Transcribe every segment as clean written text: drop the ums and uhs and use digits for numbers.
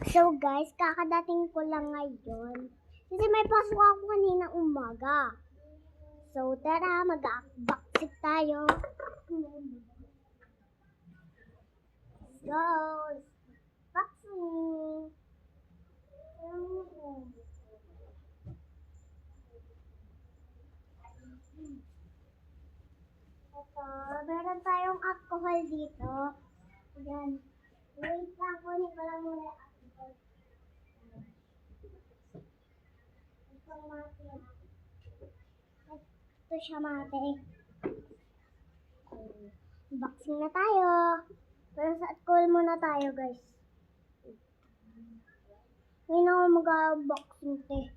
So guys, kakadating ko lang ngayon. Kasi may pasok ako kaninang umaga. So tara, mag-unboxing tayo. Let's go! Unboxing! Ito, meron tayong alcohol dito. Ayan. Wait lang, kunin ko lang muna yung alcohol. Ito mate. Ito siya mate. Unboxing na tayo. Pero sa alcohol muna tayo guys. Ngayon ako mag-unboxing te.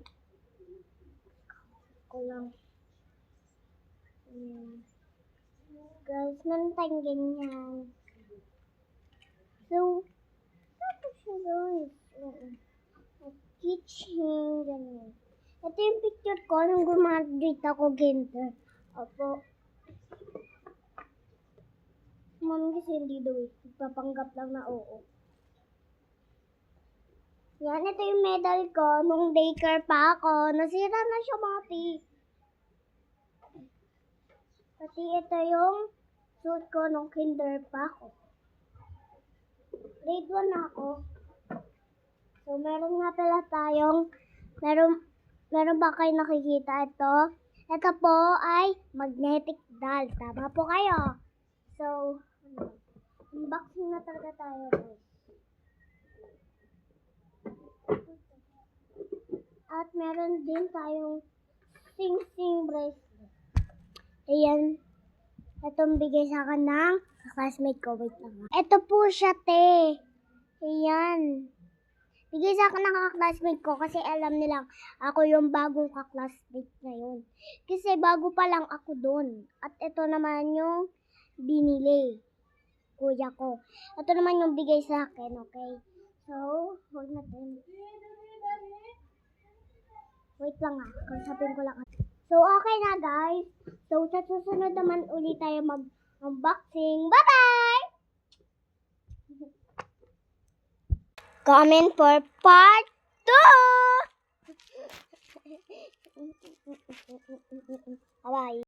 Ko lang. Guys, meron tayong ganyan. So, ito siya guys. Kitchen, ganyan. Ito yung picture ko nung gumagraduate ako kinder. Opo. Mami kasi hindi daw eh. Papanggap lang na oo. Yan, ito yung medal ko nung daycare pa ako. Nasira na siya mati. Pati ito yung suit ko nung kinder pa ako. Grade 1 na ako. So, meron nga pala tayong, meron ba kayo nakikita ito? Ito po ay magnetic doll. Tama po kayo. So, unboxing na talaga tayo guys. At meron din tayong sing-sing bracelet. Ayan. Itong bigay sa akin ng classmate ko. Wait lang. Ito po siya, te. Ayan. Bigay sa akin ng classmate ko kasi alam nilang ako yung bagong ka-classmate ngayon. Kasi bago pa lang ako doon. At ito naman yung binili. Kuya ko. Ito naman yung bigay sa akin, okay? So, hold natin. Wait lang kausapin ko lang. So, okay na guys. So, sa susunod naman ulit tayo mag-unboxing. Bye-bye! Comment for part 2! Bye-bye!